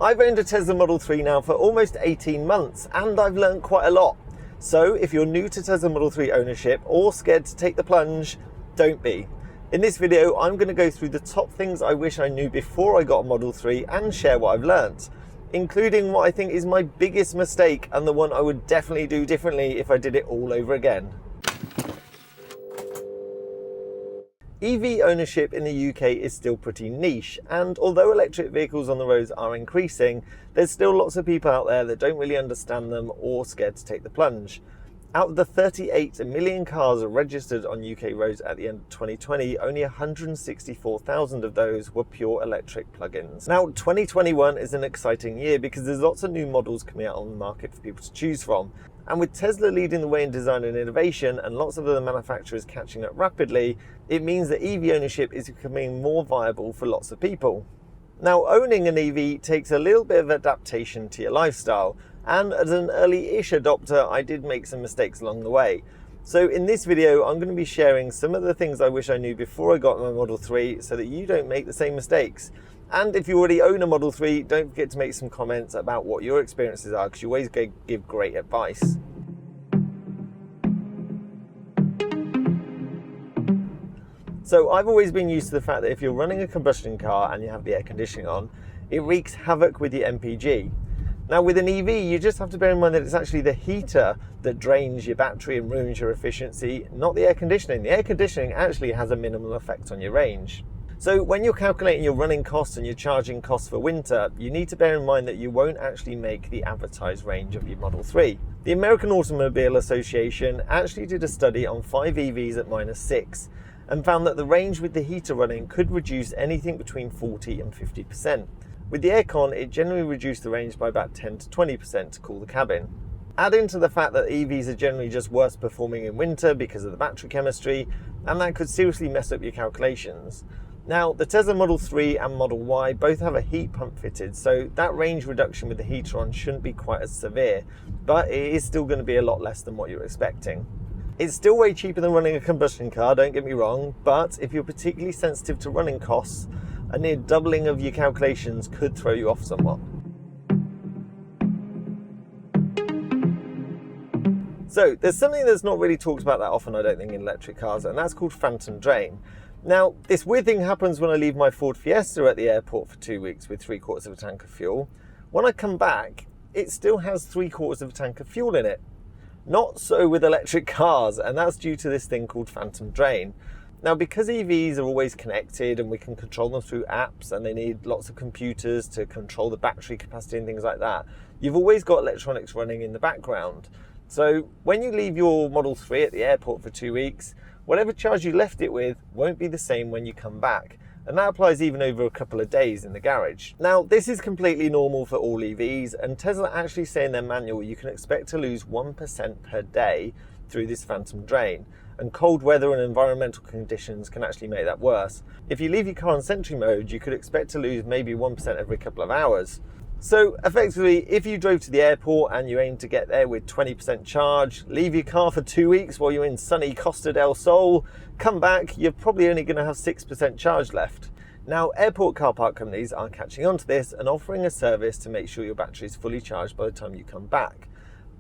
I've owned a Tesla Model 3 now for almost 18 months and I've learned quite a lot. So if you're new to Tesla Model 3 ownership or scared to take the plunge, don't be. In this video, I'm going to go through the top things I wish I knew before I got a Model 3 and share what I've learned, including what I think is my biggest mistake and the one I would definitely do differently if I did it all over again. EV ownership in the UK is still pretty niche, and although electric vehicles on the roads are increasing, there's still lots of people out there that don't really understand them or scared to take the plunge. Out of the 38 million cars registered on UK roads at the end of 2020, only 164,000 of those were pure electric plug-ins. Now, 2021 is an exciting year because there's lots of new models coming out on the market for people to choose from. And with Tesla leading the way in design and innovation and lots of other manufacturers catching up rapidly, it means that EV ownership is becoming more viable for lots of people. Now, owning an EV takes a little bit of adaptation to your lifestyle, and as an early-ish adopter, I did make some mistakes along the way. So in this video, I'm going to be sharing some of the things I wish I knew before I got my Model 3 so that you don't make the same mistakes. And if you already own a Model 3, don't forget to make some comments about what your experiences are, because you always give great advice. So I've always been used to the fact that if you're running a combustion car and you have the air conditioning on, it wreaks havoc with your MPG. Now with an EV, you just have to bear in mind that it's actually the heater that drains your battery and ruins your efficiency, not the air conditioning. The air conditioning actually has a minimal effect on your range. So when you're calculating your running costs and your charging costs for winter, you need to bear in mind that you won't actually make the advertised range of your Model 3. The American Automobile Association actually did a study on 5 EVs at -6 and found that the range with the heater running could reduce anything between 40 and 50%. With the aircon, it generally reduced the range by about 10 to 20% to cool the cabin. Add into the fact that EVs are generally just worse performing in winter because of the battery chemistry, and that could seriously mess up your calculations. Now, the Tesla Model 3 and Model Y both have a heat pump fitted, so that range reduction with the heater on shouldn't be quite as severe, but it is still going to be a lot less than what you're expecting. It's still way cheaper than running a combustion car, don't get me wrong, but if you're particularly sensitive to running costs, a near doubling of your calculations could throw you off somewhat. So, there's something that's not really talked about that often, I don't think, in electric cars, and that's called phantom drain. Now, this weird thing happens when I leave my Ford Fiesta at the airport for 2 weeks with 3/4 of a tank of fuel. When I come back, it still has 3/4 of a tank of fuel in it. Not so with electric cars, and that's due to this thing called phantom drain. Now, because EVs are always connected and we can control them through apps and they need lots of computers to control the battery capacity and things like that, you've always got electronics running in the background. So when you leave your Model 3 at the airport for 2 weeks, whatever charge you left it with won't be the same when you come back. And that applies even over a couple of days in the garage. Now, this is completely normal for all EVs, and Tesla actually say in their manual you can expect to lose 1% per day through this phantom drain. And cold weather and environmental conditions can actually make that worse. If you leave your car on Sentry mode, you could expect to lose maybe 1% every couple of hours. So effectively, if you drove to the airport and you aim to get there with 20% charge, leave your car for 2 weeks while you're in sunny Costa del Sol, come back, you're probably only going to have 6% charge left. Now, airport car park companies are catching on to this and offering a service to make sure your battery is fully charged by the time you come back.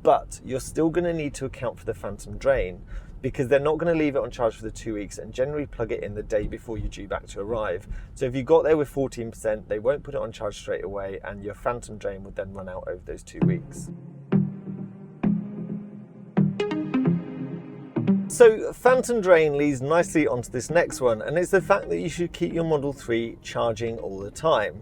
But you're still going to need to account for the phantom drain, because they're not going to leave it on charge for the 2 weeks and generally plug it in the day before you're due back to arrive. So if you got there with 14%, they won't put it on charge straight away, and your phantom drain would then run out over those 2 weeks. So phantom drain leads nicely onto this next one, and it's the fact that you should keep your Model 3 charging all the time.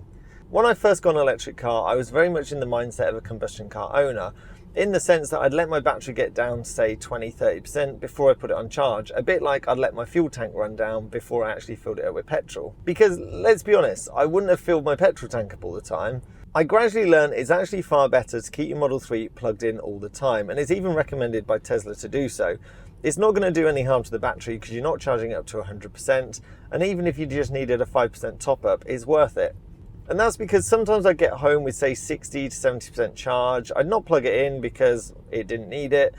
When I first got an electric car, I was very much in the mindset of a combustion car owner, in the sense that I'd let my battery get down to say 20-30% before I put it on charge, a bit like I'd let my fuel tank run down before I actually filled it up with petrol. Because let's be honest, I wouldn't have filled my petrol tank up all the time. I gradually learned it's actually far better to keep your Model 3 plugged in all the time, and it's even recommended by Tesla to do so. It's not going to do any harm to the battery because you're not charging it up to 100%, and even if you just needed a 5% top up, it's worth it. And that's because sometimes I'd get home with say 60 to 70% charge, I'd not plug it in because it didn't need it,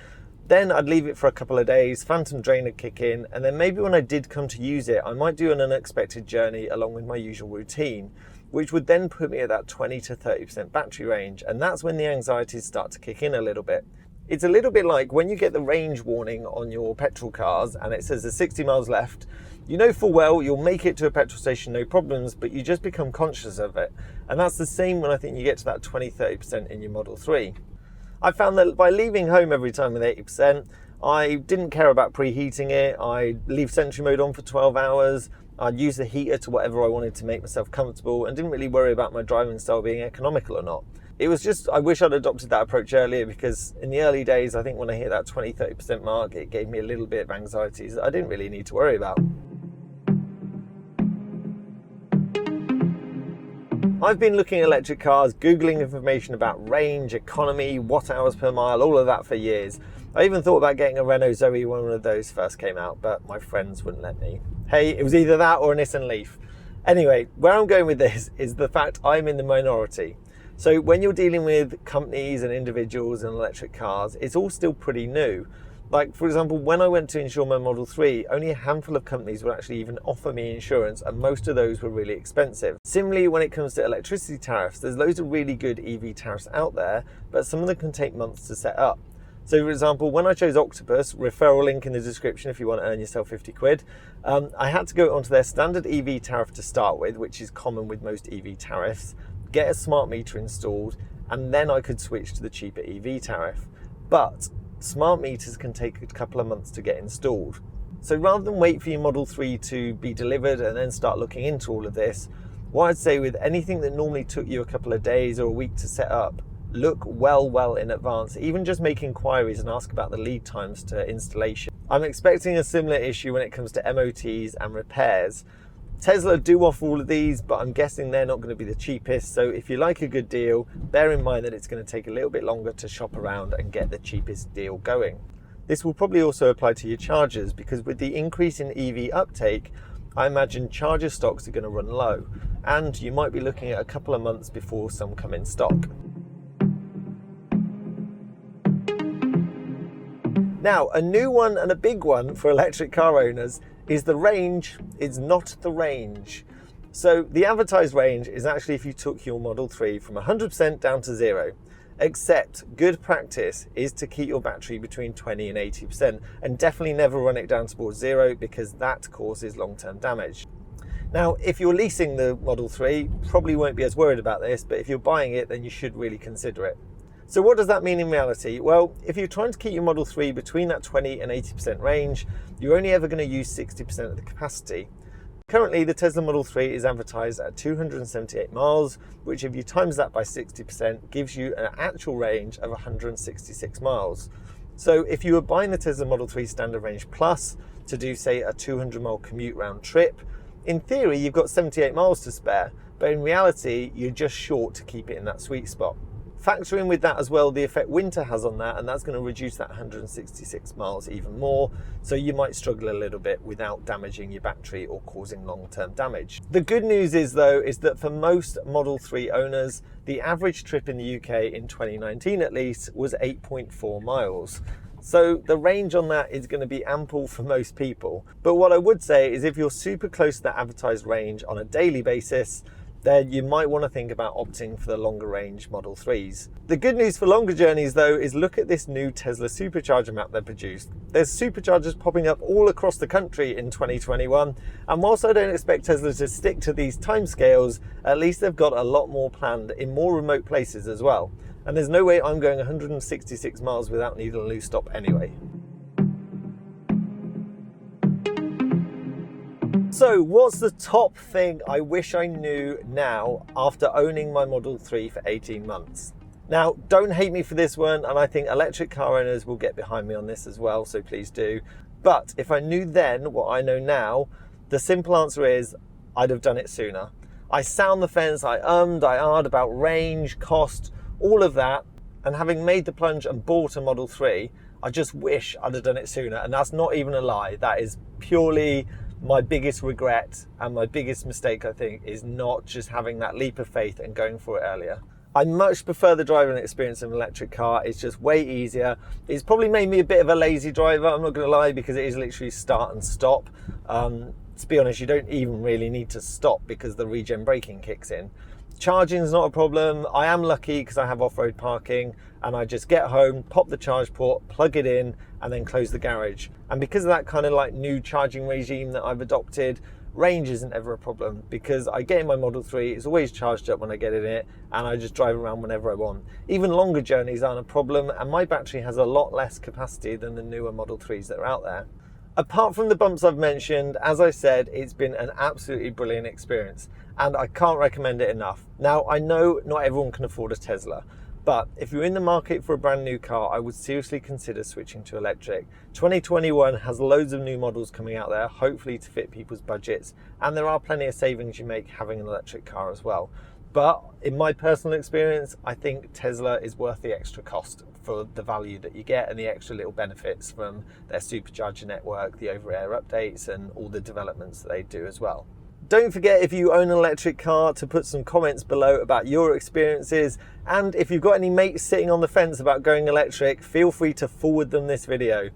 then I'd leave it for a couple of days, phantom drain would kick in, and then maybe when I did come to use it, I might do an unexpected journey along with my usual routine. which would then put me at that 20 to 30% battery range. And that's when the anxieties start to kick in a little bit. It's a little bit like when you get the range warning on your petrol cars and it says there's 60 miles left. You know full well you'll make it to a petrol station, no problems, but you just become conscious of it. And that's the same when I think you get to that 20-30% in your Model 3. I found that by leaving home every time with 80%, I didn't care about preheating it. I leave Sentry mode on for 12 hours. I'd use the heater to whatever I wanted to make myself comfortable and didn't really worry about my driving style being economical or not. It was just, I wish I'd adopted that approach earlier, because in the early days, I think when I hit that 20-30% mark, it gave me a little bit of anxieties that I didn't really need to worry about. I've been looking at electric cars, Googling information about range, economy, watt hours per mile, all of that for years. I even thought about getting a Renault Zoe when one of those first came out, but my friends wouldn't let me. Hey, it was either that or a Nissan Leaf. Anyway, where I'm going with this is the fact I'm in the minority. So when you're dealing with companies and individuals and electric cars, it's all still pretty new. Like, for example, when I went to insure my Model 3, only a handful of companies would actually even offer me insurance, and most of those were really expensive. Similarly, when it comes to electricity tariffs, there's loads of really good EV tariffs out there, but some of them can take months to set up. So for example, when I chose Octopus, referral link in the description if you want to earn yourself 50 quid, I had to go onto their standard EV tariff to start with, which is common with most EV tariffs, get a smart meter installed, and then I could switch to the cheaper EV tariff. But smart meters can take a couple of months to get installed. So rather than wait for your Model 3 to be delivered and then start looking into all of this, what I'd say with anything that normally took you a couple of days or a week to set up, look well in advance. Even just make inquiries and ask about the lead times to installation. I'm expecting a similar issue when it comes to MOTs and repairs. Tesla do offer all of these, but I'm guessing they're not going to be the cheapest. So if you like a good deal, bear in mind that it's going to take a little bit longer to shop around and get the cheapest deal going. This will probably also apply to your chargers, because with the increase in EV uptake, I imagine charger stocks are going to run low, and you might be looking at a couple of months before some come in stock. Now, a new one and a big one for electric car owners is the range is not the range. So the advertised range is actually if you took your Model 3 from 100% down to 0, except good practice is to keep your battery between 20 and 80%, and definitely never run it down towards 0, because that causes long-term damage. Now, if you're leasing the Model 3, probably won't be as worried about this, but if you're buying it, then you should really consider it. So what does that mean in reality? Well, if you're trying to keep your Model 3 between that 20 and 80% range, you're only ever going to use 60% of the capacity. Currently, the Tesla Model 3 is advertised at 278 miles, which if you times that by 60% gives you an actual range of 166 miles. So if you were buying the Tesla Model 3 Standard Range Plus to do, say, a 200-mile commute round trip, in theory, you've got 78 miles to spare, but in reality, you're just short to keep it in that sweet spot. Factor in with that as well the effect winter has on that, and that's going to reduce that 166 miles even more, so you might struggle a little bit without damaging your battery or causing long-term damage. The good news is though, is that for most Model 3 owners, the average trip in the UK in 2019 at least was 8.4 miles. So the range on that is going to be ample for most people. But what I would say is if you're super close to that advertised range on a daily basis, then you might want to think about opting for the longer range Model 3s. The good news for longer journeys though is look at this new Tesla supercharger map they produced. There's superchargers popping up all across the country in 2021, and whilst I don't expect Tesla to stick to these timescales, at least they've got a lot more planned in more remote places as well. And there's no way I'm going 166 miles without needing a loose stop anyway. So what's the top thing I wish I knew now after owning my Model 3 for 18 months? Now, don't hate me for this one, and I think electric car owners will get behind me on this as well, so please do. But if I knew then what I know now, the simple answer is I'd have done it sooner. I sat on the fence, I ahed about range, cost, all of that, and having made the plunge and bought a Model 3, I just wish I'd have done it sooner, and that's not even a lie. That is purely my biggest regret and my biggest mistake, I think, is not just having that leap of faith and going for it earlier. I much prefer the driving experience of an electric car. It's just way easier. It's probably made me a bit of a lazy driver, I'm not going to lie, because it is literally start and stop. to be honest, you don't even really need to stop because the regen braking kicks in. Charging is not a problem. I am lucky because I have off-road parking, and I just get home, pop the charge port, plug it in, and then close the garage. And because of that kind of like new charging regime that I've adopted, range isn't ever a problem because I get in my Model 3, it's always charged up when I get in it, and I just drive around whenever I want. Even longer journeys aren't a problem, and my battery has a lot less capacity than the newer Model 3s that are out there. Apart from the bumps I've mentioned, as I said, it's been an absolutely brilliant experience, and I can't recommend it enough. Now, I know not everyone can afford a Tesla, but if you're in the market for a brand new car, I would seriously consider switching to electric. 2021 has loads of new models coming out there, hopefully to fit people's budgets, and there are plenty of savings you make having an electric car as well. But in my personal experience, I think Tesla is worth the extra cost for the value that you get and the extra little benefits from their supercharger network, the over-air updates, and all the developments that they do as well. Don't forget, if you own an electric car, to put some comments below about your experiences, and if you've got any mates sitting on the fence about going electric, feel free to forward them this video.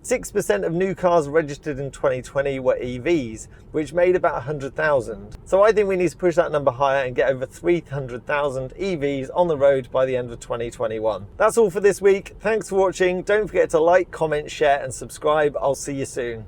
6% of new cars registered in 2020 were EVs, which made about 100,000. So I think we need to push that number higher and get over 300,000 EVs on the road by the end of 2021. That's all for this week. Thanks for watching. Don't forget to like, comment, share and subscribe. I'll see you soon.